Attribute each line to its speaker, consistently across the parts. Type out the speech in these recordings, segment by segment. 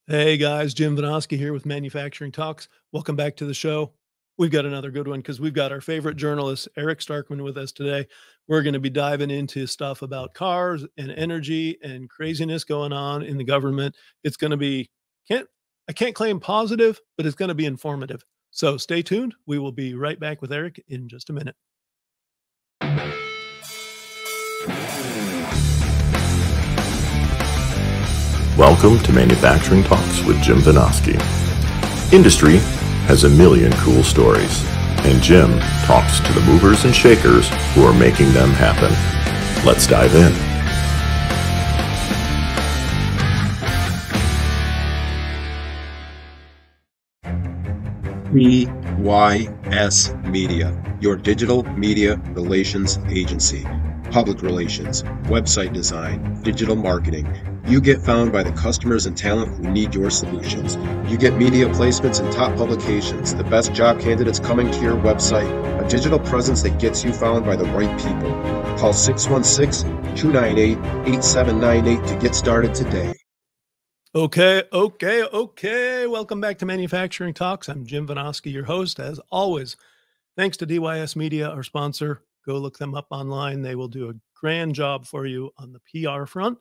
Speaker 1: Hey guys, Jim Vanoski here with Manufacturing Talks. Welcome back to the show. We've got another good one because we've got our favorite journalist, Eric Starkman, with us today. We're going to be diving into stuff about cars and energy and craziness going on in the government. It's going to be, I can't claim positive, but it's going to be informative. So stay tuned. We will be right back with Eric in just a minute.
Speaker 2: Welcome to Manufacturing Talks with Jim Vanoski. Industry has a million cool stories, and Jim talks to the movers and shakers who are making them happen. Let's dive in.
Speaker 3: PYS Media, your digital media relations agency. Public relations, website design, digital marketing. You get found by the customers and talent who need your solutions. You get media placements in top publications, the best job candidates coming to your website, a digital presence that gets you found by the right people. Call 616-298-8798 to get started today.
Speaker 1: Okay. Welcome back to Manufacturing Talks. I'm Jim Vanoski, your host, as always. Thanks to DYS Media, our sponsor. Go look them up online. They will do a grand job for you on the PR front.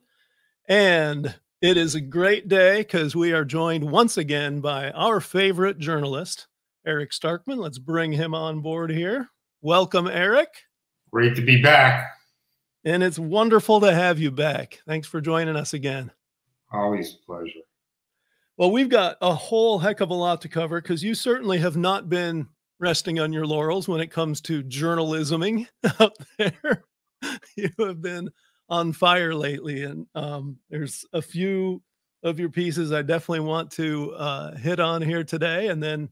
Speaker 1: And it is a great day because we are joined once again by our favorite journalist, Eric Starkman. Let's bring him on board here. Welcome, Eric.
Speaker 4: Great to be back.
Speaker 1: And it's wonderful to have you back. Thanks for joining us again.
Speaker 4: Always a pleasure.
Speaker 1: Well, we've got a whole heck of a lot to cover because you certainly have not been resting on your laurels when it comes to journalisming out there. You have been on fire lately, and there's a few of your pieces I definitely want to hit on here today, and then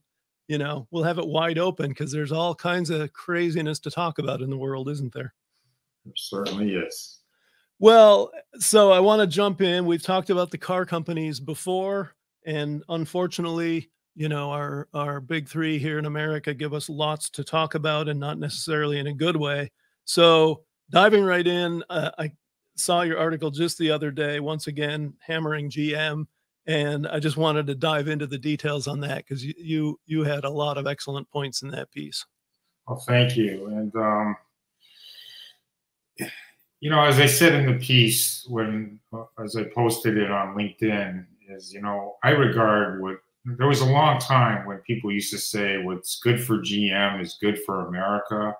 Speaker 1: we'll have it wide open because there's all kinds of craziness to talk about in the world, isn't there?
Speaker 4: There certainly is.
Speaker 1: Well, so I want to jump in. We've talked about the car companies before, and unfortunately, our big three here in America give us lots to talk about, and not necessarily in a good way. So diving right in, I saw your article just the other day, once again, hammering GM. And I just wanted to dive into the details on that because you had a lot of excellent points in that piece.
Speaker 4: Well, thank you. And, as I said in the piece, as I posted it on LinkedIn, is, I regard there was a long time when people used to say what's good for GM is good for America.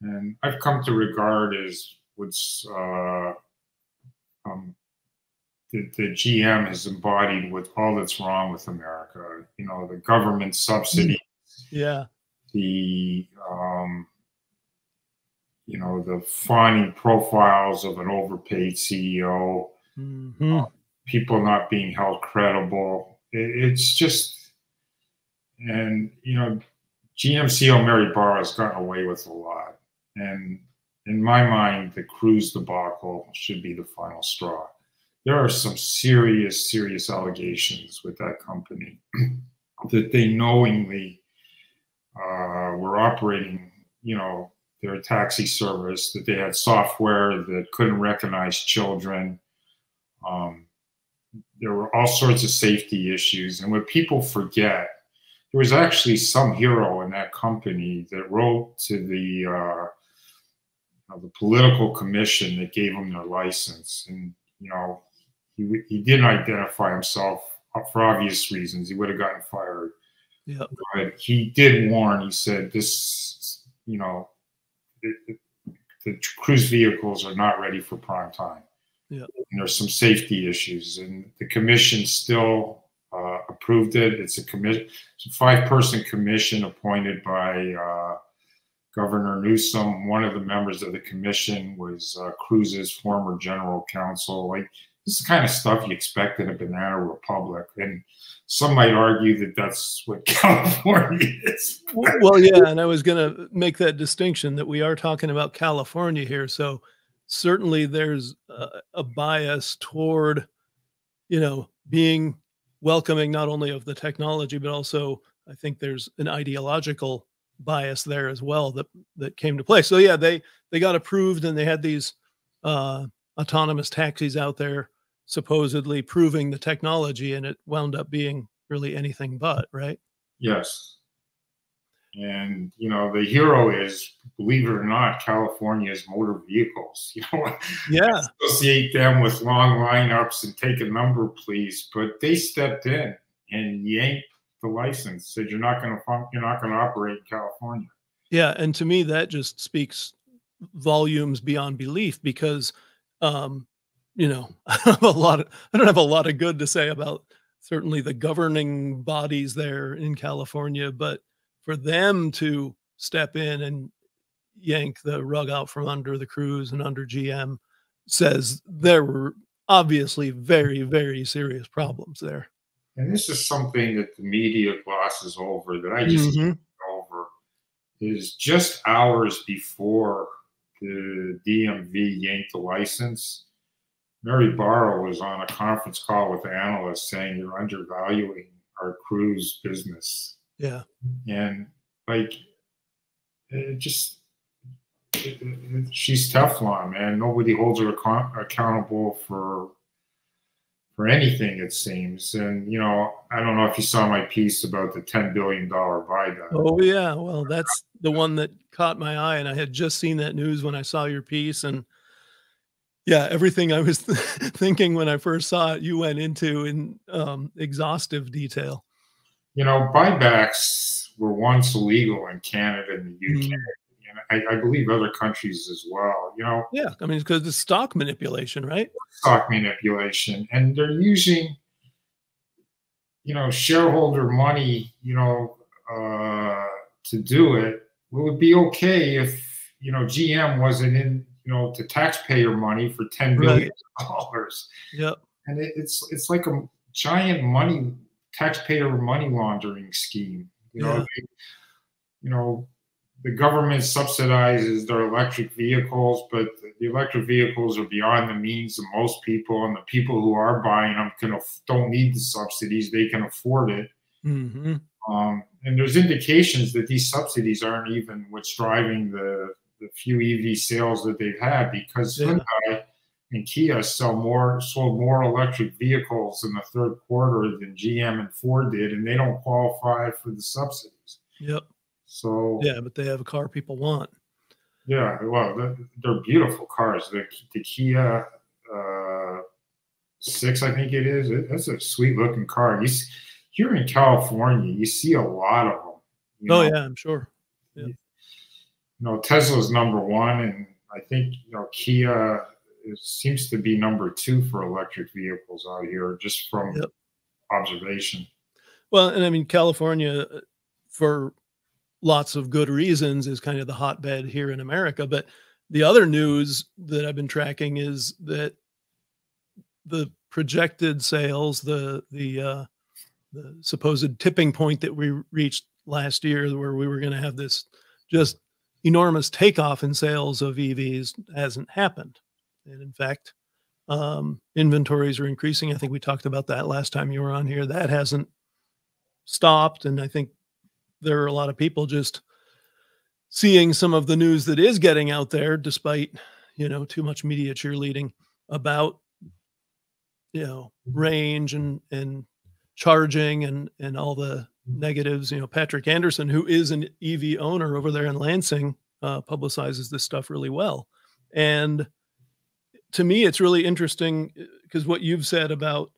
Speaker 4: And I've come to regard as what's the GM has embodied with all that's wrong with America. The government subsidies,
Speaker 1: yeah,
Speaker 4: the the fawning profiles of an overpaid CEO, people not being held credible. It's just, and GM CEO Mary Barra has gotten away with a lot. And in my mind, the Cruz debacle should be the final straw. There are some serious allegations with that company that they knowingly were operating, their taxi service, that they had software that couldn't recognize children. There were all sorts of safety issues. And what people forget, there was actually some hero in that company that wrote to the political commission that gave him their license. And, he didn't identify himself for obvious reasons. He would have gotten fired.
Speaker 1: Yep.
Speaker 4: But he did warn, he said, this, the Cruz vehicles are not ready for prime time.
Speaker 1: Yep.
Speaker 4: And there's some safety issues. And the commission still approved it. It's a 5-person commission appointed by Governor Newsom. One of the members of the commission was Cruz's former general counsel. Like, this is the kind of stuff you expect in a banana republic. And some might argue that that's what California is.
Speaker 1: Well, yeah, and I was going to make that distinction that we are talking about California here. So certainly there's a bias toward, being welcoming not only of the technology, but also I think there's an ideological bias there as well that came to play. So yeah, they got approved and they had these autonomous taxis out there supposedly proving the technology, and it wound up being really anything but, right?
Speaker 4: Yes. And, you know, the hero is, believe it or not, California's motor vehicles. You know,
Speaker 1: Yeah.
Speaker 4: I associate them with long lineups and take a number, please. But they stepped in and yanked the license, said you're not going to operate in California.
Speaker 1: Yeah, and to me, that just speaks volumes beyond belief because, you know, I don't have a lot of good to say about certainly the governing bodies there in California, but for them to step in and yank the rug out from under the Cruz and under GM says there were obviously very, very serious problems there.
Speaker 4: And this is something that the media glosses over that I just can't get over, is just hours before the DMV yanked the license, Mary Barra was on a conference call with analysts saying you're undervaluing our Cruz business.
Speaker 1: Yeah.
Speaker 4: And like, she's Teflon, man. Nobody holds her accountable for anything, it seems. And, you know, I don't know if you saw my piece about the $10 billion buyback.
Speaker 1: Oh, yeah. Well, that's the one that caught my eye. And I had just seen that news when I saw your piece. And yeah, everything I was thinking when I first saw it, you went into in exhaustive detail.
Speaker 4: You know, buybacks were once illegal in Canada and the UK. And I believe other countries as well, you know.
Speaker 1: Yeah, I mean, it's because it's stock manipulation, right? Stock
Speaker 4: manipulation. And they're using, you know, shareholder money, you know, to do it. It would be okay if, you know, GM wasn't in, you know, the taxpayer money for $10 billion.
Speaker 1: Yep.
Speaker 4: And it's like a giant taxpayer money laundering scheme. You know, you know, the government subsidizes their electric vehicles, but the electric vehicles are beyond the means of most people, and the people who are buying them don't need the subsidies; they can afford it.
Speaker 1: Mm-hmm.
Speaker 4: And there's indications that these subsidies aren't even what's driving the few EV sales that they've had, because Hyundai and Kia sold more electric vehicles in the third quarter than GM and Ford did, and they don't qualify for the subsidies.
Speaker 1: Yep.
Speaker 4: So
Speaker 1: yeah, but they have a car people want.
Speaker 4: Yeah, well, they're beautiful cars. The Kia 6, I think it is. That's a sweet looking car. Here in California, you see a lot of them.
Speaker 1: Oh yeah, I'm sure. Yeah.
Speaker 4: You know, Tesla's #1, and I think, you know, Kia seems to be #2 for electric vehicles out here, just from observation.
Speaker 1: Well, and I mean, California, for lots of good reasons, is kind of the hotbed here in America. But the other news that I've been tracking is that the projected sales, the supposed tipping point that we reached last year, where we were going to have this just enormous takeoff in sales of EVs, hasn't happened. And in fact, inventories are increasing. I think we talked about that last time you were on here. That hasn't stopped. And I think there are a lot of people just seeing some of the news that is getting out there, despite, you know, too much media cheerleading about, you know, range and charging and all the negatives. You know, Patrick Anderson, who is an EV owner over there in Lansing, publicizes this stuff really well. And to me, it's really interesting because what you've said about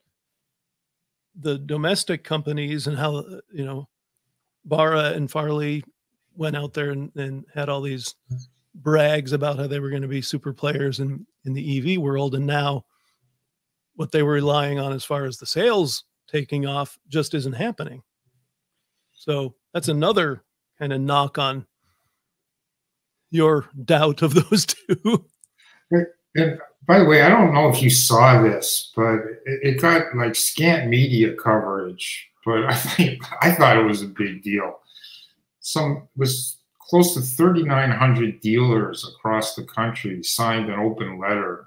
Speaker 1: the domestic companies and how, you know, Barra and Farley went out there and had all these brags about how they were going to be super players in the EV world. And now what they were relying on as far as the sales taking off just isn't happening. So that's another kind of knock on your doubt of those two.
Speaker 4: And by the way, I don't know if you saw this, but it got like scant media coverage. But I thought it was a big deal. It was close to 3,900 dealers across the country signed an open letter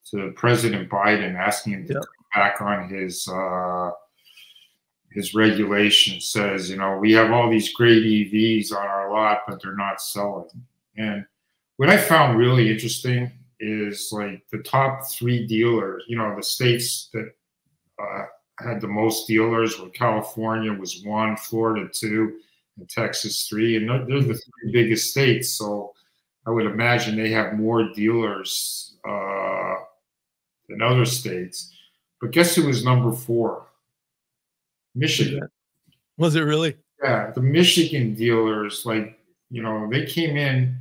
Speaker 4: to President Biden asking him to come back on his regulation. Says, you know, we have all these great EVs on our lot, but they're not selling. And what I found really interesting is like the top 3 dealers, you know, the states that had the most dealers were California was 1, Florida 2, and Texas 3. And they're the 3 biggest states. So I would imagine they have more dealers than other states. But guess who was number 4? Michigan.
Speaker 1: Was it really?
Speaker 4: Yeah, the Michigan dealers, like, you know, they came in,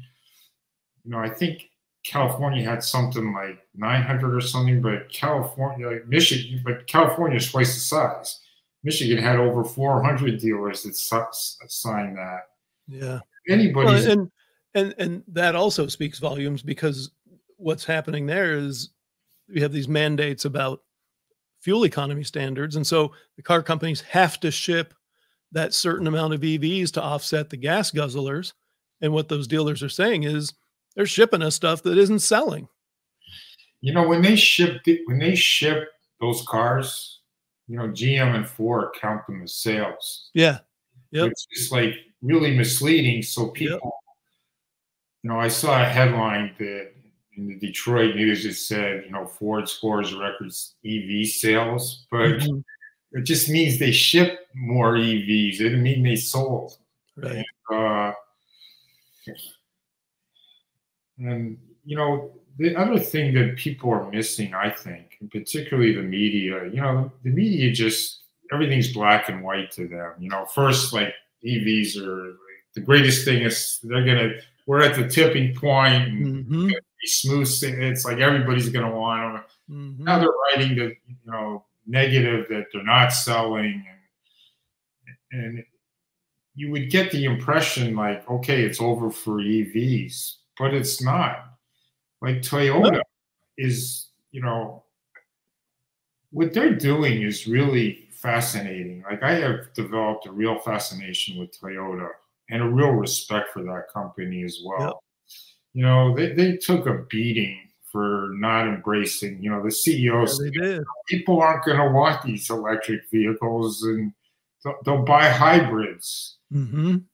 Speaker 4: you know, I think California had something like 900 or something, but California, like Michigan, but California is twice the size. Michigan had over 400 dealers that signed that.
Speaker 1: Yeah.
Speaker 4: Anybody's.
Speaker 1: Well, and that also speaks volumes, because what's happening there is we have these mandates about fuel economy standards. And so the car companies have to ship that certain amount of EVs to offset the gas guzzlers. And what those dealers are saying is they're shipping us stuff that isn't selling.
Speaker 4: You know, when they ship those cars, you know, GM and Ford count them as sales.
Speaker 1: Yeah. Yep.
Speaker 4: It's just like really misleading. So people, you know, I saw a headline that in the Detroit News, it said, you know, Ford scores records EV sales, but it just means they ship more EVs. It didn't mean they sold.
Speaker 1: Right.
Speaker 4: And, you know, the other thing that people are missing, I think, and particularly the media, you know, the media just, everything's black and white to them. You know, first, like, EVs are like, the greatest thing is we're at the tipping point, and be smooth. It's like everybody's going to want them. Now they're writing the, you know, negative that they're not selling. And you would get the impression like, okay, it's over for EVs, but it's not. Like Toyota is, you know, what they're doing is really fascinating. Like I have developed a real fascination with Toyota and a real respect for that company as well. You know, they took a beating for not embracing, you know, the CEOs. People aren't going to want these electric vehicles, and they'll buy hybrids. And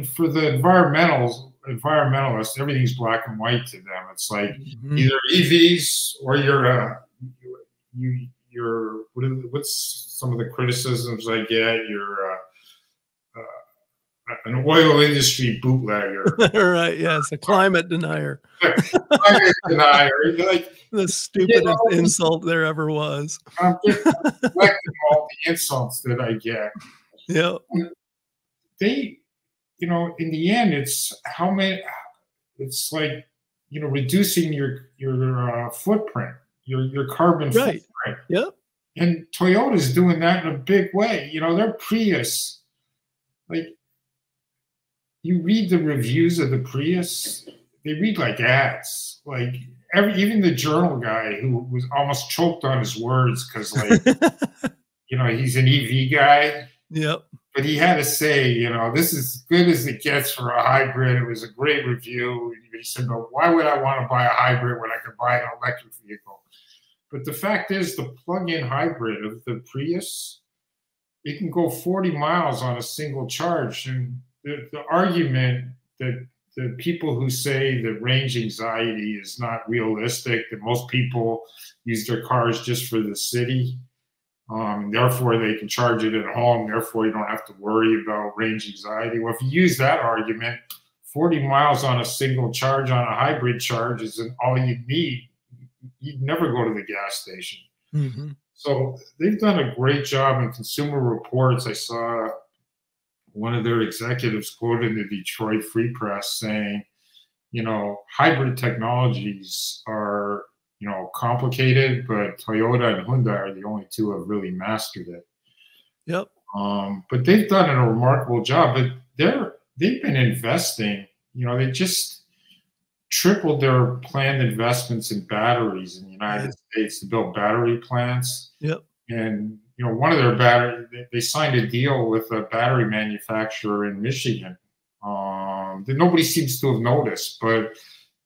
Speaker 4: for the environmentalists, everything's black and white to them. It's like either EVs or what's some of the criticisms I get? You're an oil industry bootlegger.
Speaker 1: Right, yes, a climate denier.
Speaker 4: Climate denier. Like,
Speaker 1: the stupidest insult there ever was.
Speaker 4: I'm just collecting all the insults that I get.
Speaker 1: Yeah.
Speaker 4: They, you know, in the end, it's how many, it's like, you know, reducing your footprint, your carbon footprint.
Speaker 1: Yep.
Speaker 4: And Toyota's doing that in a big way. You know, their Prius, like, you read the reviews of the Prius, they read like ads. Like even the journal guy who was almost choked on his words because, like, you know, he's an EV guy.
Speaker 1: Yep.
Speaker 4: But he had to say, you know, this is as good as it gets for a hybrid. It was a great review. He said, no, why would I want to buy a hybrid when I could buy an electric vehicle? But the fact is, the plug-in hybrid of the Prius, it can go 40 miles on a single charge. And the argument that the people who say that range anxiety is not realistic, that most people use their cars just for the city, therefore they can charge it at home, therefore you don't have to worry about range anxiety. Well, if you use that argument, 40 miles on a single charge on a hybrid charge isn't all you need. You'd never go to the gas station. So they've done a great job in Consumer Reports. I saw one of their executives quoted in the Detroit Free Press saying, you know, hybrid technologies are, you know, complicated, but Toyota and Hyundai are the only two who have really mastered it.
Speaker 1: Yep.
Speaker 4: But they've done a remarkable job. But they've been investing. You know, they just tripled their planned investments in batteries in the United States to build battery plants.
Speaker 1: Yep.
Speaker 4: And you know, one of their they signed a deal with a battery manufacturer in Michigan that nobody seems to have noticed, but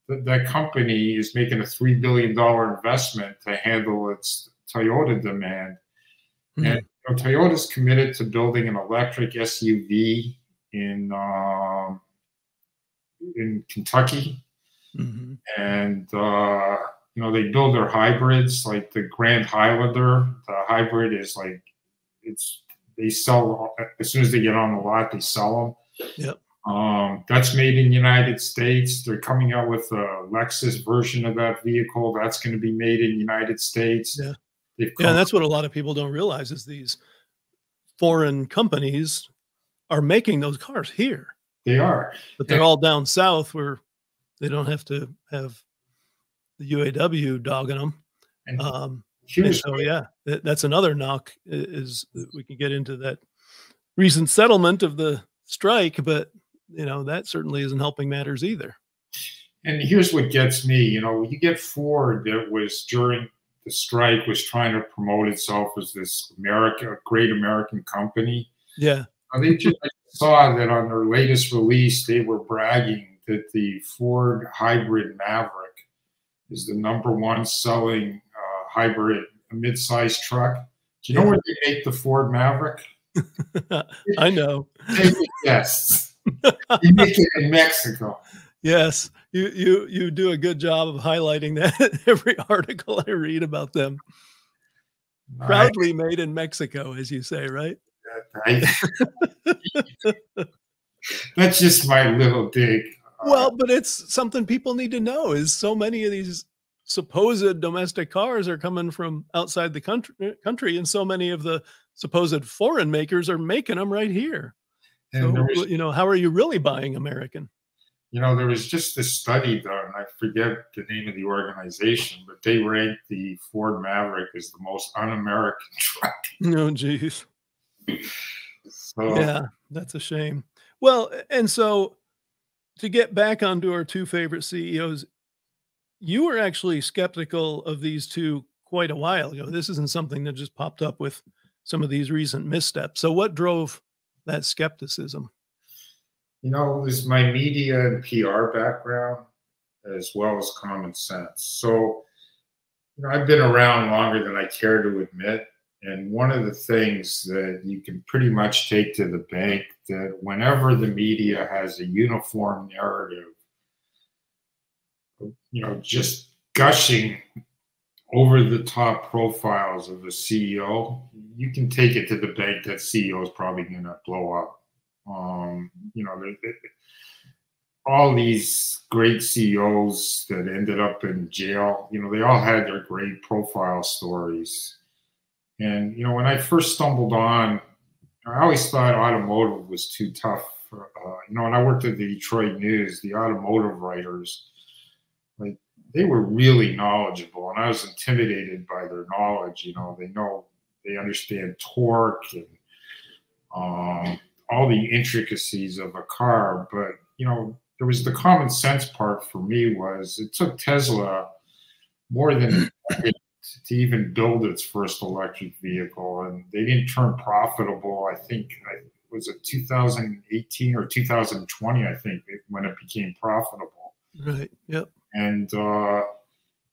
Speaker 4: that company is making a $3 billion investment to handle its Toyota demand. And you know, Toyota's committed to building an electric SUV in Kentucky. And you know, they build their hybrids, like the Grand Highlander. The hybrid is like, they sell as soon as they get on the lot, they sell them.
Speaker 1: Yep.
Speaker 4: That's made in the United States. They're coming out with a Lexus version of that vehicle. That's going to be made in the United States.
Speaker 1: Yeah. Yeah, and that's what a lot of people don't realize is these foreign companies are making those cars here.
Speaker 4: They are.
Speaker 1: But they're all down south where they don't have to have the UAW dogging them. And so, yeah, that's another knock is that we can get into that recent settlement of the strike, but, you know, that certainly isn't helping matters either.
Speaker 4: And here's what gets me, you know, you get Ford that was during the strike was trying to promote itself as this great American company.
Speaker 1: Yeah.
Speaker 4: They just saw that on their latest release, they were bragging that the Ford hybrid Maverick is the #1 selling hybrid mid-sized truck. Do you know where they make the Ford Maverick?
Speaker 1: I know.
Speaker 4: Yes. They make it in Mexico.
Speaker 1: Yes. You do a good job of highlighting that every article I read about them. Proudly made in Mexico, as you say, right?
Speaker 4: That's just my little dig.
Speaker 1: Well, but it's something people need to know is so many of these supposed domestic cars are coming from outside the country, and so many of the supposed foreign makers are making them right here. And so, you know, how are you really buying American?
Speaker 4: You know, there was just this study done, I forget the name of the organization, but they ranked the Ford Maverick as the most un-American truck.
Speaker 1: Oh, geez.
Speaker 4: So,
Speaker 1: yeah, that's a shame. Well, and so to get back onto our two favorite CEOs, you were actually skeptical of these two quite a while ago. This isn't something that just popped up with some of these recent missteps. So what drove that skepticism?
Speaker 4: You know, it was my media and PR background as well as common sense. So, you know, I've been around longer than I care to admit. And one of the things that you can pretty much take to the bank that whenever the media has a uniform narrative, you know, just gushing over the top profiles of a CEO, you can take it to the bank that CEO is probably going to blow up. You know, all these great CEOs that ended up in jail, you know, they all had their great profile stories. And, you know, when I first stumbled on, I always thought automotive was too tough. You know, when I worked at the Detroit News, the automotive writers, like, they were really knowledgeable, and I was intimidated by their knowledge. You know, they understand torque and all the intricacies of a car. But, you know, there was the common sense part for me was it took Tesla more than a decade to even build its first electric vehicle, and they didn't turn profitable. I think was it 2018 or 2020, I think, when it became profitable.
Speaker 1: Right. Yep.
Speaker 4: And, you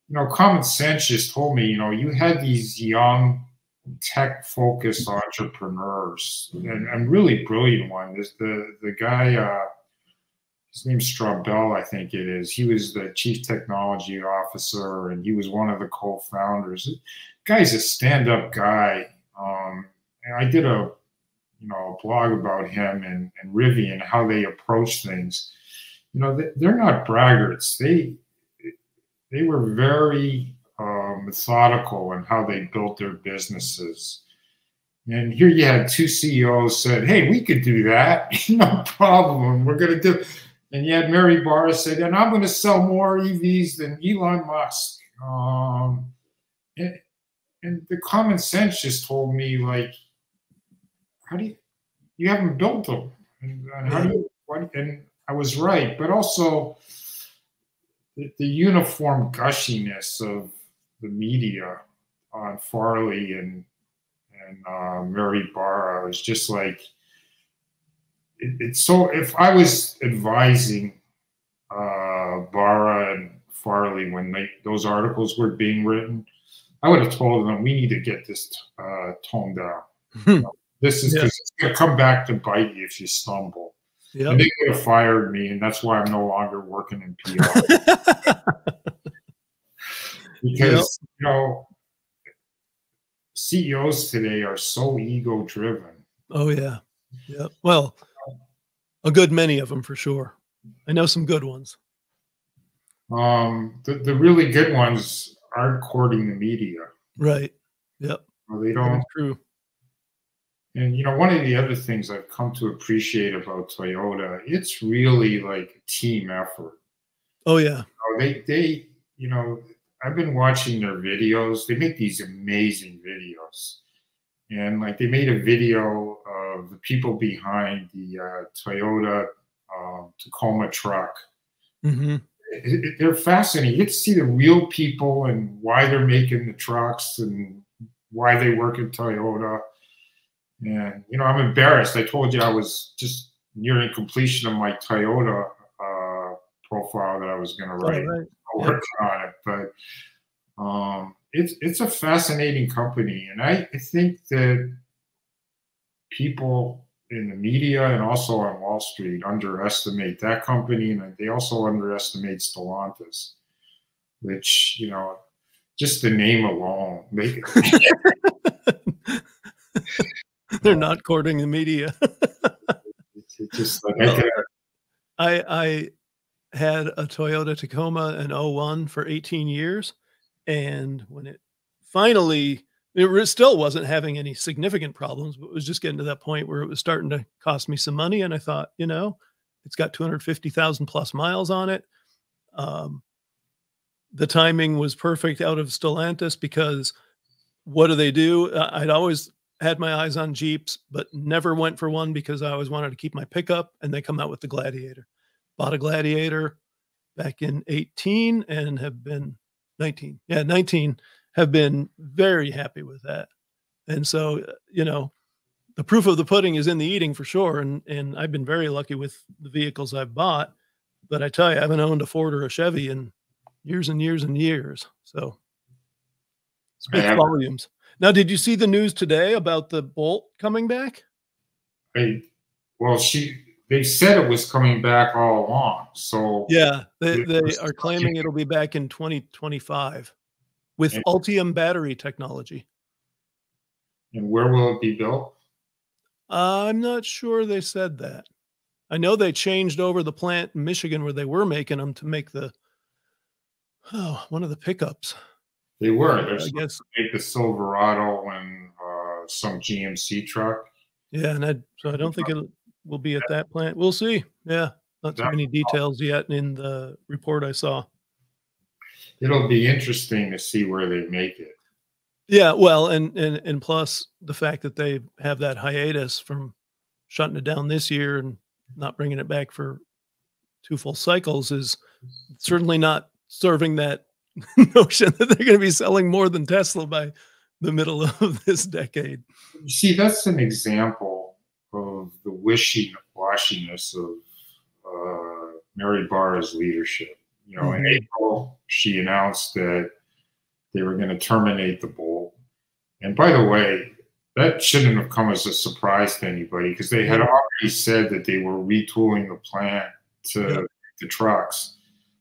Speaker 4: know, common sense just told me, you know, you had these young tech-focused entrepreneurs and really brilliant one. The guy, his name's Straubel, I think it is. He was the chief technology officer, and he was one of the co-founders. The guy's a stand-up guy. And I did a blog about him and Rivian, how they approach things. You know, they're not braggarts. They were very methodical in how they built their businesses. And here you had two CEOs said, "Hey, we could do that. No problem. We're going to do." And you had Mary Barra said, "And I'm going to sell more EVs than Elon Musk." And the common sense just told me, like, how do you haven't built them? And how do you, and I was right. But also the uniform gushiness of the media on Farley and Mary Barra was just like, it's so, if I was advising Barra and Farley when those articles were being written, I would have told them, we need to get this toned down. You know, this is, because it's going to come back to bite you if you stumble. Yep. And they could have fired me, and that's why I'm no longer working in PR. because you know, CEOs today are so ego driven.
Speaker 1: Oh yeah. Yeah. Well, a good many of them for sure. I know some good ones.
Speaker 4: The really good ones aren't courting the media.
Speaker 1: Right. Yep.
Speaker 4: Well, they don't.
Speaker 1: That's true.
Speaker 4: And you know, one of the other things I've come to appreciate about Toyota, it's really like a team effort.
Speaker 1: Oh yeah.
Speaker 4: They, you know, I've been watching their videos. They make these amazing videos, and like they made a video of the people behind the Toyota Tacoma truck.
Speaker 1: Mm-hmm.
Speaker 4: They're fascinating. You get to see the real people and why they're making the trucks and why they work at Toyota. And, you know, I'm embarrassed. I told you I was just nearing completion of my Toyota profile that I was going to write.
Speaker 1: Right.
Speaker 4: I'm working on it. But it's a fascinating company. And I think that people in the media and also on Wall Street underestimate that company. And they also underestimate Stellantis, which, you know, just the name alone.
Speaker 1: They're not courting the media.
Speaker 4: It's just like
Speaker 1: I had a Toyota Tacoma in 01 for 18 years. And when it finally, it still wasn't having any significant problems, but it was just getting to that point where it was starting to cost me some money. And I thought, you know, it's got 250,000 plus miles on it. The timing was perfect out of Stellantis because what do? I'd always had my eyes on Jeeps, but never went for one because I always wanted to keep my pickup, and they come out with the Gladiator. Bought a Gladiator back in 18 and have been 19. Yeah, 19, have been very happy with that. And so, you know, the proof of the pudding is in the eating for sure. And I've been very lucky with the vehicles I've bought, but I tell you, I haven't owned a Ford or a Chevy in years and years and years. So speaks volumes. Now, did you see the news today about the Bolt coming back?
Speaker 4: Well, they said it was coming back all along. So
Speaker 1: yeah, they are claiming it'll be back in 2025 with Ultium battery technology.
Speaker 4: And where will it be built?
Speaker 1: I'm not sure they said that. I know they changed over the plant in Michigan where they were making them to make one of the pickups.
Speaker 4: They were. They're
Speaker 1: I guess
Speaker 4: make the Silverado and some GMC truck.
Speaker 1: Yeah, and so I don't think it will be at that plant. We'll see. Yeah, not too many details yet in the report I saw.
Speaker 4: It'll be interesting to see where they make it.
Speaker 1: Yeah, well, and plus the fact that they have that hiatus from shutting it down this year and not bringing it back for 2 full cycles is certainly not serving that notion that they're going to be selling more than Tesla by the middle of this decade.
Speaker 4: You see, that's an example of the wishy-washiness of Mary Barra's leadership. You know, in April, she announced that they were going to terminate the Bolt. And by the way, that shouldn't have come as a surprise to anybody because they had already said that they were retooling the plant to the trucks.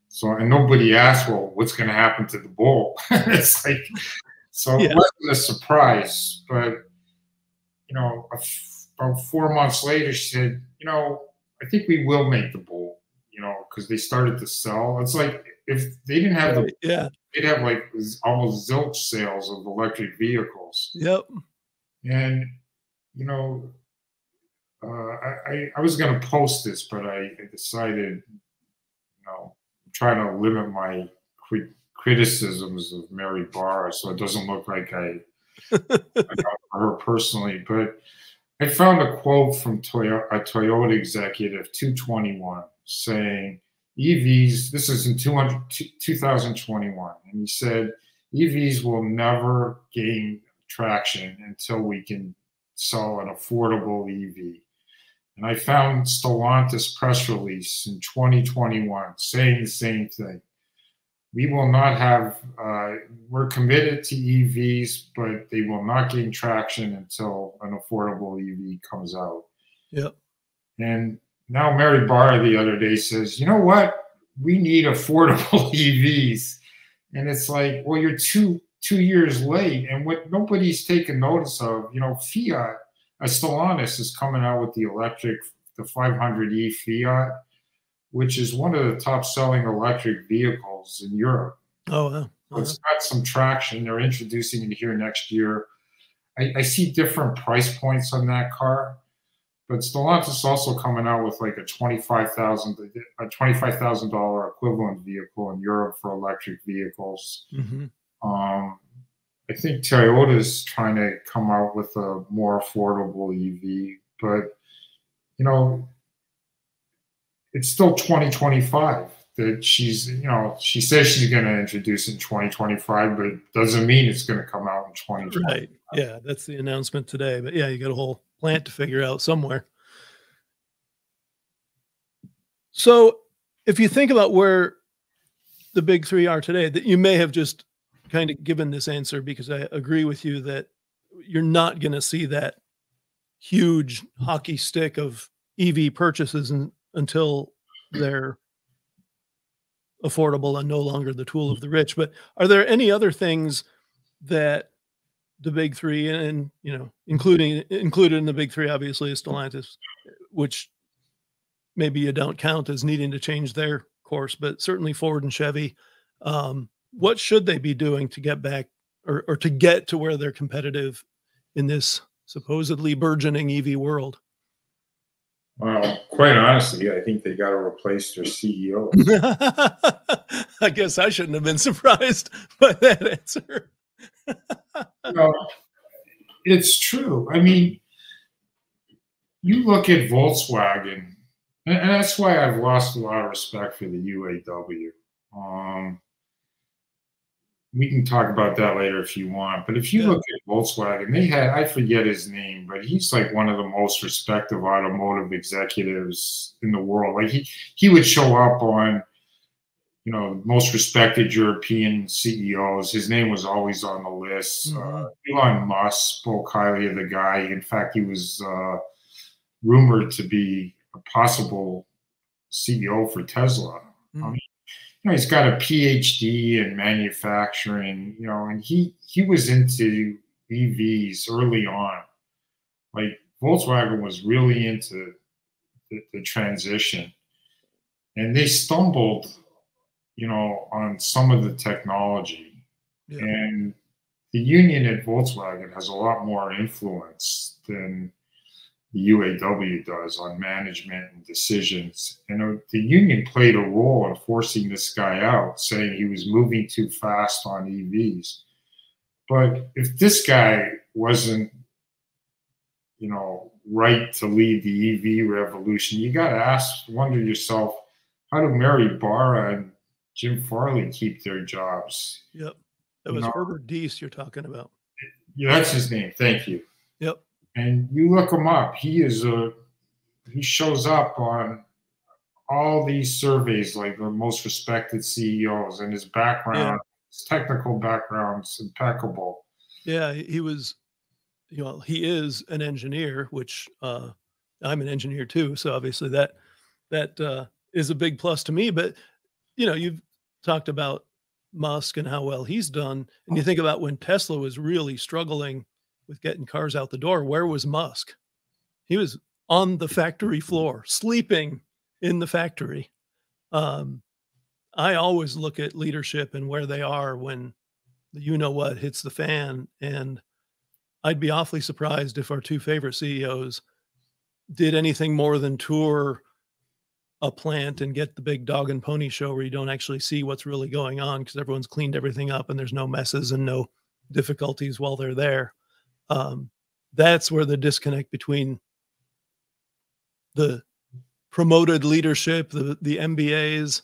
Speaker 4: So, and nobody asked, well, what's going to happen to the Bolt? It's like, so it wasn't a surprise. But, you know, about 4 months later, she said, you know, I think we will make the Bolt, you know, because they started to sell. It's like, if they didn't have they'd have like almost zilch sales of electric vehicles.
Speaker 1: Yep.
Speaker 4: And, you know, I was going to post this, but I decided, you know, I'm trying to limit my criticisms of Mary Barra so it doesn't look like I got her personally. But I found a quote from a Toyota executive, 221, saying, EVs, this is in 2021, and he said, EVs will never gain traction until we can sell an affordable EV. And I found Stellantis press release in 2021 saying the same thing. We will not have, we're committed to EVs, but they will not gain traction until an affordable EV comes out.
Speaker 1: Yep.
Speaker 4: And now Mary Barra the other day says, you know what? We need affordable EVs. And it's like, well, you're two years late. And what nobody's taken notice of, you know, Fiat, Stellantis is coming out with the 500e Fiat, which is one of the top selling electric vehicles in Europe.
Speaker 1: Oh, wow.
Speaker 4: It's got some traction. They're introducing it here next year. I see different price points on that car, but Stellantis is also coming out with like a $25,000 equivalent vehicle in Europe for electric vehicles.
Speaker 1: Mm-hmm.
Speaker 4: I think Toyota's trying to come out with a more affordable EV, but you know, it's still 2025. That she's, you know, she says she's going to introduce in 2025, but it doesn't mean it's going to come out in 2025.
Speaker 1: Right. Yeah, that's the announcement today. But yeah, you got a whole plant to figure out somewhere. So if you think about where the big three are today, that you may have just kind of given this answer, because I agree with you that you're not going to see that huge hockey stick of EV purchases until they're affordable and no longer the tool of the rich. But are there any other things that the big three, and you know, included in the big three, obviously, is Stellantis, which maybe you don't count as needing to change their course, but certainly Ford and Chevy. What should they be doing to get back or to get to where they're competitive in this supposedly burgeoning EV world?
Speaker 4: Well, quite honestly, I think they got to replace their CEO.
Speaker 1: I guess I shouldn't have been surprised by that answer.
Speaker 4: No, it's true. I mean, you look at Volkswagen, and that's why I've lost a lot of respect for the UAW. We can talk about that later if you want. But if you look at Volkswagen, they had, I forget his name, but he's like one of the most respected automotive executives in the world. Like he would show up on, you know, most respected European CEOs. His name was always on the list. Elon Musk spoke highly of the guy. In fact, he was rumored to be a possible CEO for Tesla. I mean, you know, he's got a PhD in manufacturing, you know, and he was into EVs early on. Like Volkswagen was really into the transition, and they stumbled, you know, on some of the technology. And the union at Volkswagen has a lot more influence than the UAW does on management and decisions. And the union played a role in forcing this guy out, saying he was moving too fast on EVs. But if this guy wasn't, you know, right to lead the EV revolution, you got to wonder yourself, how do Mary Barra and Jim Farley keep their jobs?
Speaker 1: Yep. That was Herbert Diess you're talking about.
Speaker 4: Yeah, that's his name. Thank you.
Speaker 1: Yep.
Speaker 4: And you look him up. He shows up on all these surveys, like the most respected CEOs, and his background, his technical background's impeccable.
Speaker 1: Yeah, he was, you know, he is an engineer, which I'm an engineer too. So obviously that is a big plus to me. But, you know, you've talked about Musk and how well he's done. And you think about when Tesla was really struggling with getting cars out the door, where was Musk? He was on the factory floor, sleeping in the factory. I always look at leadership and where they are when the you-know-what hits the fan. And I'd be awfully surprised if our two favorite CEOs did anything more than tour a plant and get the big dog and pony show where you don't actually see what's really going on because everyone's cleaned everything up and there's no messes and no difficulties while they're there. That's where the disconnect between the promoted leadership, the MBAs,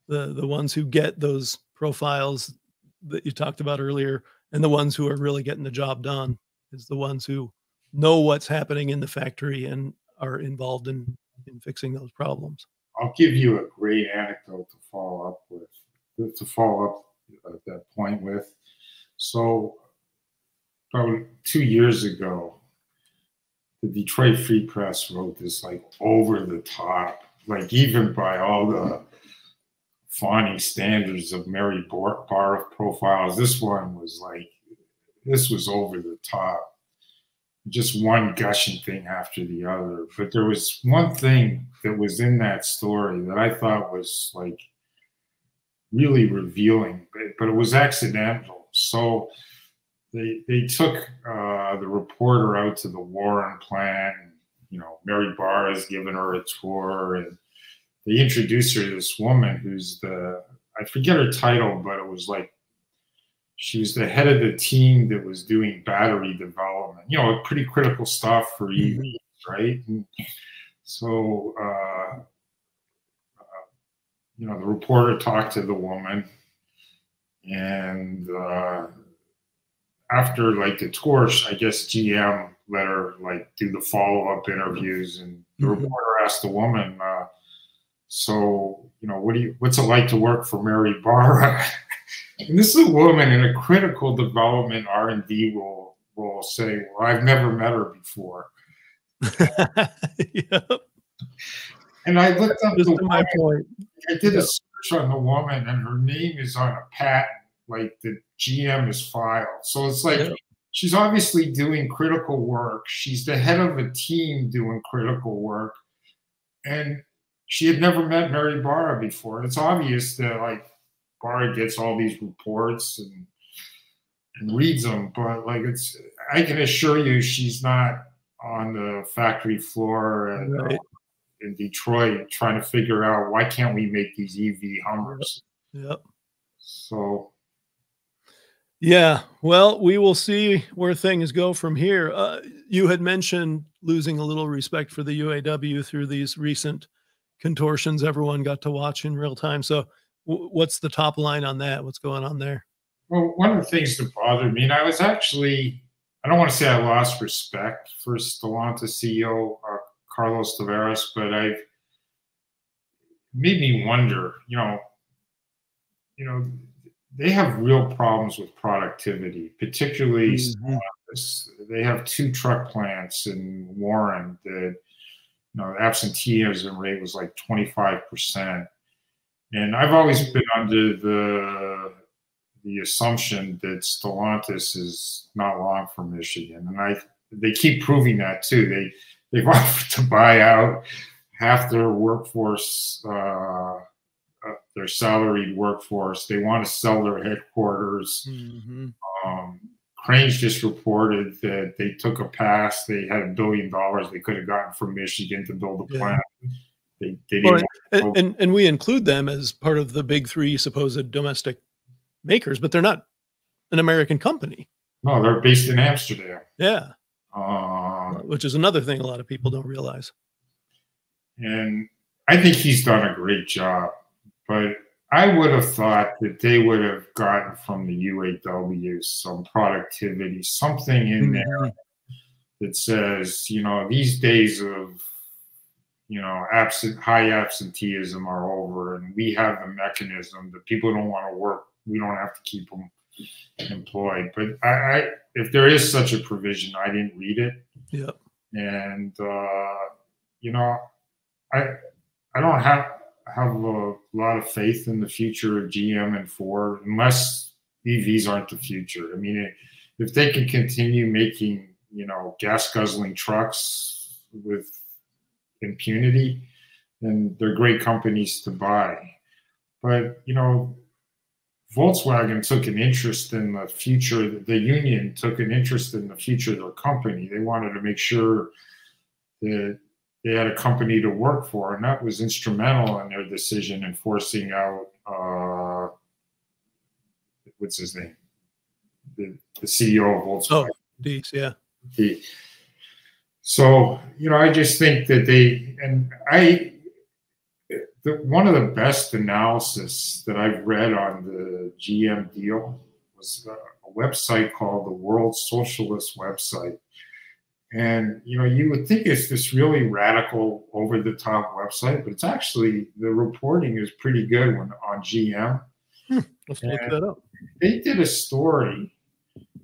Speaker 1: the ones who get those profiles that you talked about earlier, and the ones who are really getting the job done, is the ones who know what's happening in the factory and are involved in fixing those problems.
Speaker 4: I'll give you a great anecdote to follow up at that point with. So about 2 years ago, the Detroit Free Press wrote this like over the top, like even by all the fawning standards of Mary Barra profiles. This one was like, this was over the top. Just one gushing thing after the other. But there was one thing that was in that story that I thought was like really revealing, but it was accidental. So they took the reporter out to the Warren plant. You know, Mary Barra has given her a tour, and they introduced her to this woman who's I forget her title, but it was like, she was the head of the team that was doing battery development, you know, pretty critical stuff for EVs, right? And so, you know, the reporter talked to the woman, and after like the tour, I guess GM let her like do the follow-up interviews, and the reporter asked the woman, so, you know, what's it like to work for Mary Barra? And this is a woman in a critical development R&D role say, well, I've never met her before.
Speaker 1: Yep.
Speaker 4: And I looked up the
Speaker 1: my
Speaker 4: woman.
Speaker 1: point.
Speaker 4: I did a search on the woman, and her name is on a patent, like the GM is filed. So it's like, she's obviously doing critical work. She's the head of a team doing critical work. And she had never met Mary Barra before. And it's obvious that like Barra gets all these reports and reads them, but like I can assure you she's not on the factory floor in Detroit trying to figure out why can't we make these EV Hummers.
Speaker 1: Yep.
Speaker 4: So.
Speaker 1: Yeah, well, we will see where things go from here. You had mentioned losing a little respect for the UAW through these recent contortions everyone got to watch in real time. So what's the top line on that? What's going on there?
Speaker 4: Well, one of the things that bothered me, and I was actually, I don't want to say I lost respect for Stellantis CEO Carlos Tavares, but it made me wonder, you know, they have real problems with productivity, particularly Stellantis. They have 2 truck plants in Warren that, you know, the absenteeism rate was like 25%. And I've always been under the assumption that Stellantis is not long from Michigan, and they keep proving that too. They've offered to buy out half their workforce, their salaried workforce. They want to sell their headquarters. Cranes just reported that they took a pass. They had $1 billion they could have gotten from Michigan to build a plant. They didn't.
Speaker 1: Well, and we include them as part of the big 3 supposed domestic makers, but they're not an American company.
Speaker 4: No, they're based in Amsterdam.
Speaker 1: Yeah. Which is another thing a lot of people don't realize. And
Speaker 4: I think he's done a great job, but I would have thought that they would have gotten from the UAW some productivity, something in there that says, you know, these days of, you know, high absenteeism are over, and we have the mechanism that people don't want to work. We don't have to keep them employed. But if there is such a provision, I didn't read it.
Speaker 1: Yep.
Speaker 4: And you know, I don't have a lot of faith in the future of GM and Ford unless EVs aren't the future. I mean, if they can continue making, you know, gas guzzling trucks with impunity, then they're great companies to buy. But, you know, Volkswagen took an interest in the future. The union took an interest in the future of their company. They wanted to make sure that they had a company to work for, and that was instrumental in their decision in forcing out, what's his name? The CEO of Volkswagen.
Speaker 1: Oh, Dietz, yeah.
Speaker 4: So, you know, I just think that one of the best analysis that I've read on the GM deal was a website called the World Socialist Website. And, you know, you would think it's this really radical, over-the-top website, but it's actually, the reporting is pretty good on GM.
Speaker 1: Let's look that up.
Speaker 4: They did a story.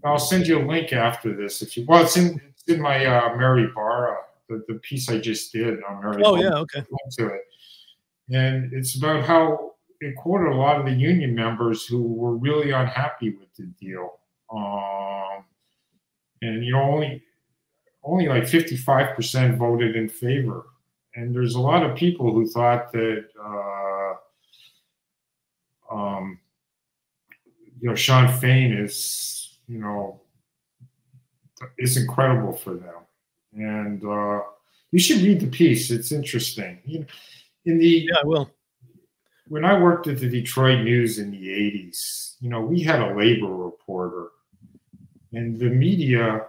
Speaker 4: I'll send you a link after this. If you, well, it's in my Mary Barra, the piece I just did on Mary Barra.
Speaker 1: Oh, yeah, okay.
Speaker 4: To it. And it's about how it quoted a lot of the union members who were really unhappy with the deal. And only like 55% voted in favor. And there's a lot of people who thought that Sean Fain is incredible for them. And you should read the piece. It's interesting.
Speaker 1: Yeah, I will.
Speaker 4: When I worked at the Detroit News in the 80s, we had a labor reporter, and the media,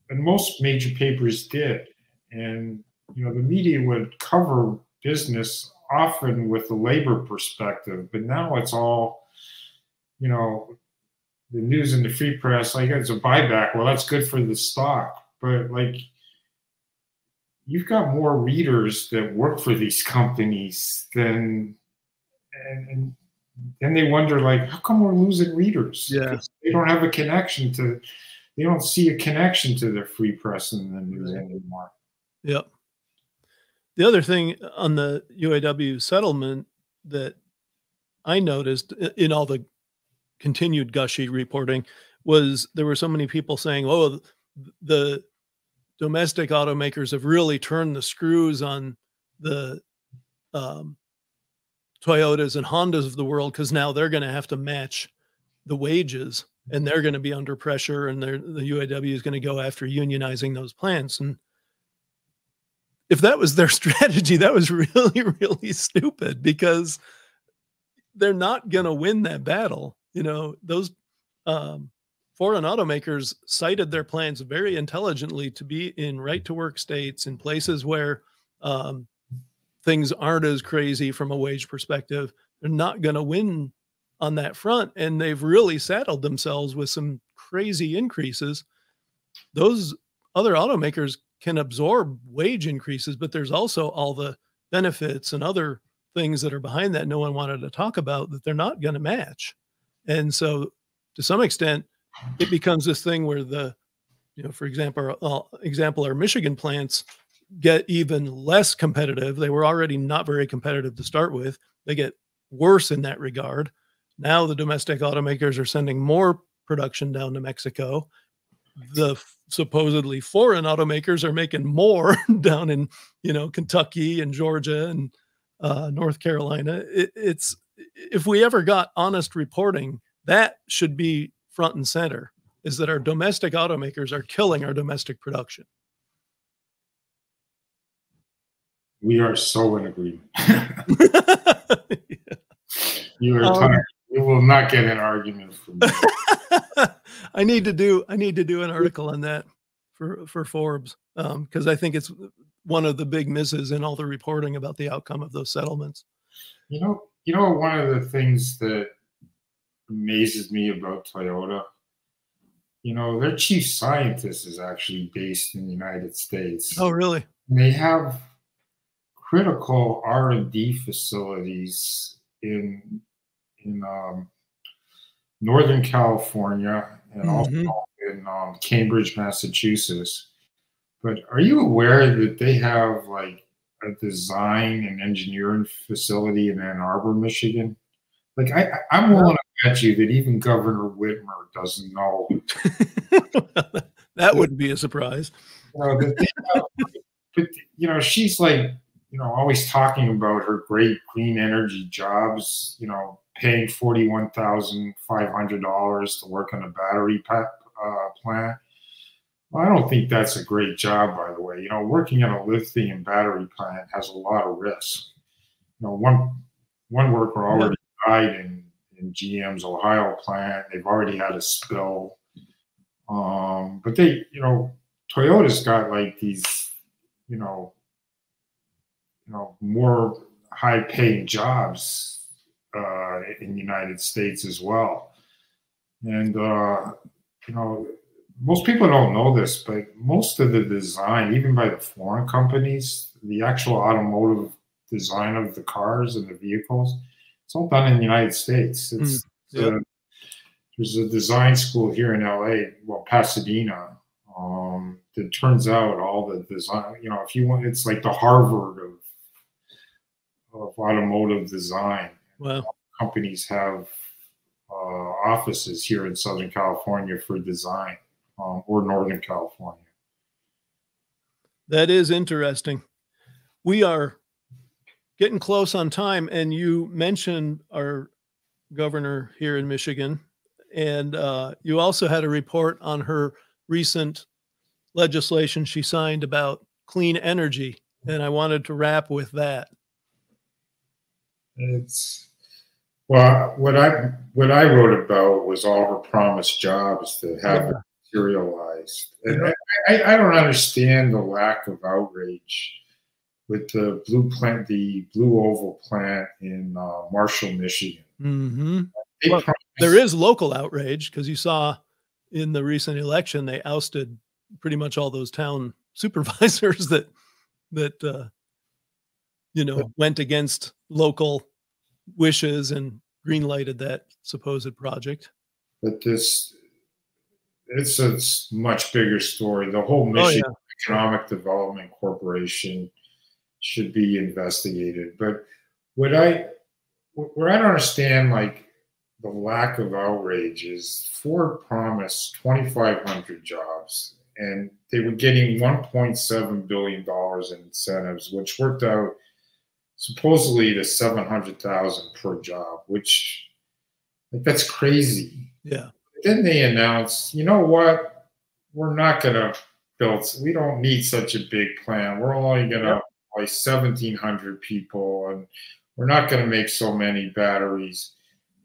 Speaker 4: and most major papers did. And, the media would cover business often with the labor perspective, but now it's all, the news and the free press, like it's a buyback. Well, that's good for the stock. But like, you've got more readers that work for these companies than, and then they wonder, like, how come we're losing readers?
Speaker 1: Yeah.
Speaker 4: They don't have a connection to, they don't see a connection to the free press and the news anymore.
Speaker 1: Yep. The other thing on the UAW settlement that I noticed in all the continued gushy reporting was there were so many people saying, oh, the domestic automakers have really turned the screws on the Toyotas and Hondas of the world, because now they're going to have to match the wages and they're going to be under pressure, and the UAW is going to go after unionizing those plants. And if that was their strategy, that was really, really stupid, because they're not going to win that battle. Those foreign automakers cited their plans very intelligently to be in right-to-work states, in places where things aren't as crazy from a wage perspective. They're not going to win on that front, and they've really saddled themselves with some crazy increases. Those other automakers can absorb wage increases, but there's also all the benefits and other things that are behind that no one wanted to talk about that they're not going to match. And so to some extent, it becomes this thing where for example, our Michigan plants get even less competitive. They were already not very competitive to start with. They get worse in that regard. Now the domestic automakers are sending more production down to Mexico. The supposedly foreign automakers are making more down in, Kentucky and Georgia and North Carolina. It's if we ever got honest reporting, that should be front and center, is that our domestic automakers are killing our domestic production.
Speaker 4: We are so in agreement.
Speaker 1: Yeah.
Speaker 4: You will not get an argument from me.
Speaker 1: I need to do an article on that for Forbes, because I think it's one of the big misses in all the reporting about the outcome of those settlements.
Speaker 4: One of the things that amazes me about Toyota, their chief scientist is actually based in the United States.
Speaker 1: Oh, really?
Speaker 4: And they have critical R&D facilities in Northern California and also in Cambridge, Massachusetts. But are you aware that they have like a design and engineering facility in Ann Arbor, Michigan? Like I'm willing to bet you that even Governor Whitmer doesn't know.
Speaker 1: That wouldn't be a surprise.
Speaker 4: She's like, always talking about her great clean energy jobs, paying $41,500 to work on a battery plant. Well, I don't think that's a great job, by the way. Working at a lithium battery plant has a lot of risk. One worker already died in GM's Ohio plant. They've already had a spill. But Toyota's got like these, more high-paying jobs in the United States as well. And most people don't know this, but most of the design, even by the foreign companies, the actual automotive design of the cars and the vehicles, it's all done in the United States. There's a design school here in LA, Pasadena, that turns out all the design, if you want, it's like the Harvard of automotive design.
Speaker 1: Wow.
Speaker 4: companies have offices here in Southern California for design, or Northern California.
Speaker 1: That is interesting. We are getting close on time, and you mentioned our governor here in Michigan, and you also had a report on her recent legislation she signed about clean energy, and I wanted to wrap with that.
Speaker 4: It's well, what I wrote about was all her promised jobs that haven't materialized, and I don't understand the lack of outrage with the Blue Oval plant in Marshall, Michigan.
Speaker 1: Mm-hmm. Well, there is local outrage because you saw in the recent election they ousted pretty much all those town supervisors that went against local wishes and green-lighted that supposed project.
Speaker 4: But it's a much bigger story. The whole Michigan Economic Development Corporation should be investigated. But where I don't understand, like, the lack of outrage is Ford promised 2,500 jobs, and they were getting $1.7 billion in incentives, which worked out supposedly to $700,000 per job, which, like, that's crazy.
Speaker 1: Yeah.
Speaker 4: Then they announced, you know what? We're not going to build. We don't need such a big plan. We're only going to employ 1,700 people, and we're not going to make so many batteries.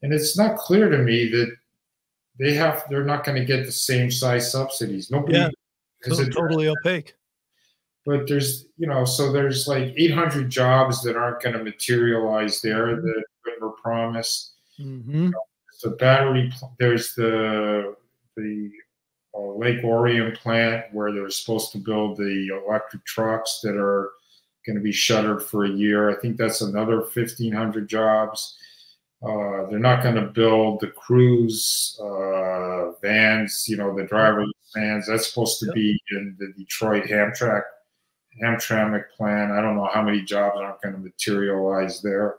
Speaker 4: And it's not clear to me that they're not going to get the same size subsidies. Nobody
Speaker 1: is totally opaque.
Speaker 4: But there's, so there's like 800 jobs that aren't going to materialize there that were promised.
Speaker 1: Mm-hmm.
Speaker 4: The battery, there's the Lake Orion plant where they're supposed to build the electric trucks that are going to be shuttered for a year. I think that's another 1,500 jobs. They're not going to build the Cruz vans, the driverless vans. That's supposed to be in the Detroit Hamtramck plant. I don't know how many jobs aren't going to materialize there.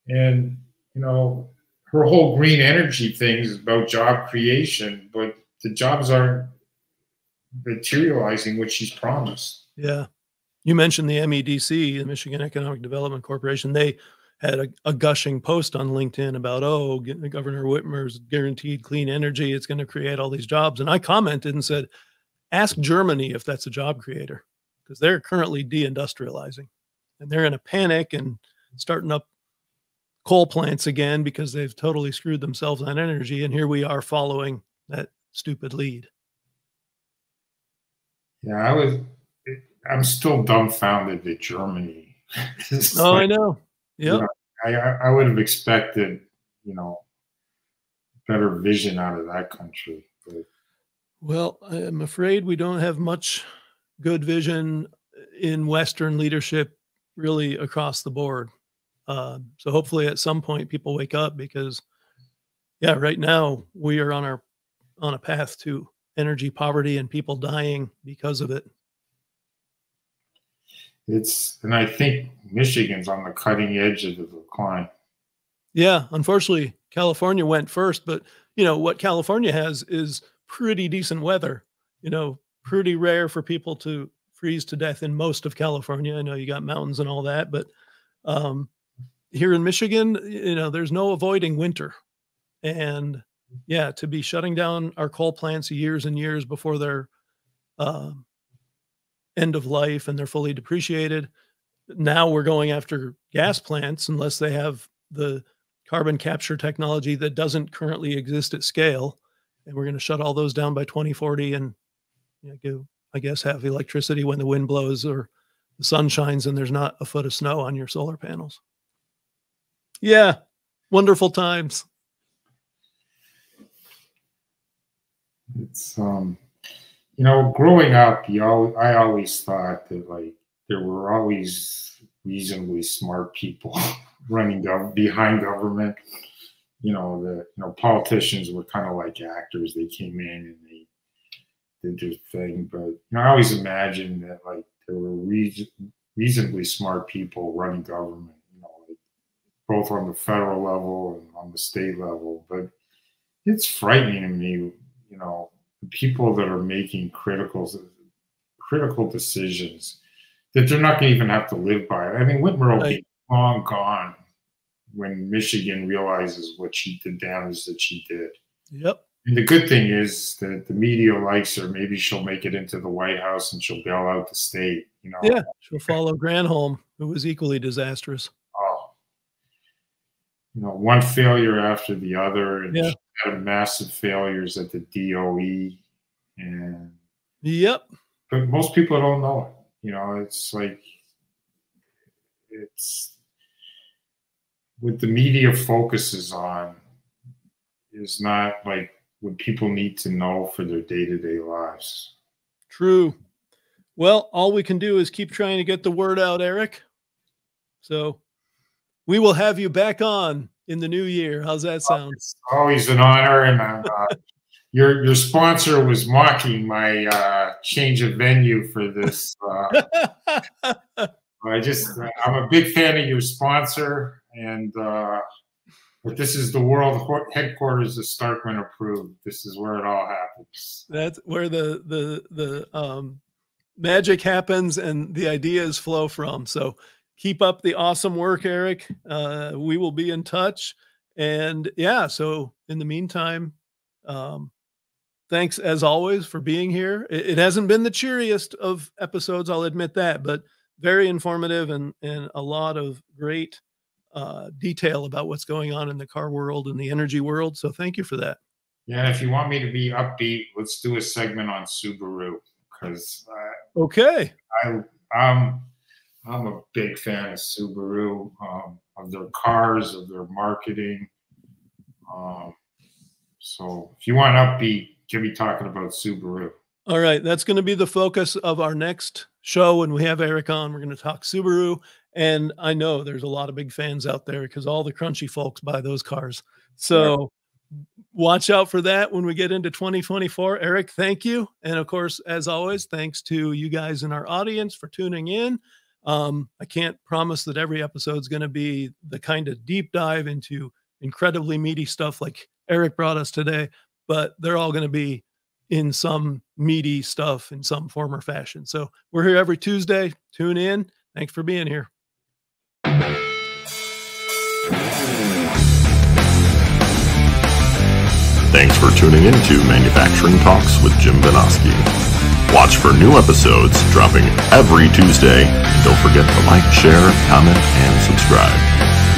Speaker 4: And, her whole green energy thing is about job creation, but the jobs aren't materializing what she's promised.
Speaker 1: Yeah. You mentioned the MEDC, the Michigan Economic Development Corporation. They had a gushing post on LinkedIn about, Governor Whitmer's guaranteed clean energy. It's going to create all these jobs. And I commented and said, ask Germany if that's a job creator, because they're currently deindustrializing and they're in a panic and starting up coal plants again because they've totally screwed themselves on energy. And here we are following that stupid lead.
Speaker 4: Yeah, I'm still dumbfounded that Germany.
Speaker 1: I know. Yeah.
Speaker 4: I would have expected, better vision out of that country. But. Well,
Speaker 1: I'm afraid we don't have much good vision in Western leadership really across the board. So hopefully at some point people wake up, because right now we are on a path to energy poverty and people dying because of it.
Speaker 4: And I think Michigan's on the cutting edge of the decline.
Speaker 1: Yeah, unfortunately, California went first, but what California has is pretty decent weather. Pretty rare for people to freeze to death in most of California. I know you got mountains and all that, but here in Michigan, there's no avoiding winter. And to be shutting down our coal plants years and years before they're end of life and they're fully depreciated. Now we're going after gas plants unless they have the carbon capture technology that doesn't currently exist at scale. And we're going to shut all those down by 2040 and have electricity when the wind blows or the sun shines and there's not a foot of snow on your solar panels. Yeah, wonderful times.
Speaker 4: It's growing up, I always thought that there were always reasonably smart people running behind government. Politicians were kind of like actors. They came in and they did their thing. But I always imagined that there were reasonably smart people running government. both on the federal level and on the state level. But it's frightening to me, you know, the people that are making critical decisions that they're not going to even have to live by. I mean, Whitmer will be long gone when Michigan realizes what the damage that she did.
Speaker 1: Yep.
Speaker 4: And the good thing is that the media likes her. Maybe she'll make it into the White House and she'll bail out the state. You know.
Speaker 1: Yeah, she'll follow Granholm, who was equally disastrous.
Speaker 4: Oh, you know, one failure after the other, and she had massive failures at the DOE, and but most people don't know it. You know, it's like what the media focuses on is not like what people need to know for their day-to-day lives.
Speaker 1: True. Well, all we can do is keep trying to get the word out, Eric. So we will have you back on in the new year. How's that sound?
Speaker 4: It's always an honor. And your sponsor was mocking my change of venue for this. I'm a big fan of your sponsor, and but this is the world headquarters of Starkman approved. This is where it all happens. That's
Speaker 1: where the magic happens and the ideas flow from. So keep up the awesome work, Eric. We will be in touch. And yeah, so in the meantime, thanks as always for being here. It hasn't been the cheeriest of episodes, I'll admit that, but very informative and a lot of great detail about what's going on in the car world and the energy world. So thank you for that.
Speaker 4: Yeah, if you want me to be upbeat, let's do a segment on Subaru, because
Speaker 1: okay,
Speaker 4: I'm a big fan of Subaru, of their cars, of their marketing. So if you want upbeat, get me talking about Subaru.
Speaker 1: All right, that's going to be the focus of our next show. When we have Eric on, we're going to talk Subaru. And I know there's a lot of big fans out there because all the crunchy folks buy those cars. So watch out for that when we get into 2024. Eric, thank you. And of course, as always, thanks to you guys in our audience for tuning in. I can't promise that every episode is going to be the kind of deep dive into incredibly meaty stuff like Eric brought us today, but they're all going to be in some meaty stuff in some form or fashion. So we're here every Tuesday. Tune in. Thanks for being here.
Speaker 2: Thanks for tuning in to Manufacturing Talks with Jim Vanoski. Watch for new episodes dropping every Tuesday. And don't forget to like, share, comment, and subscribe.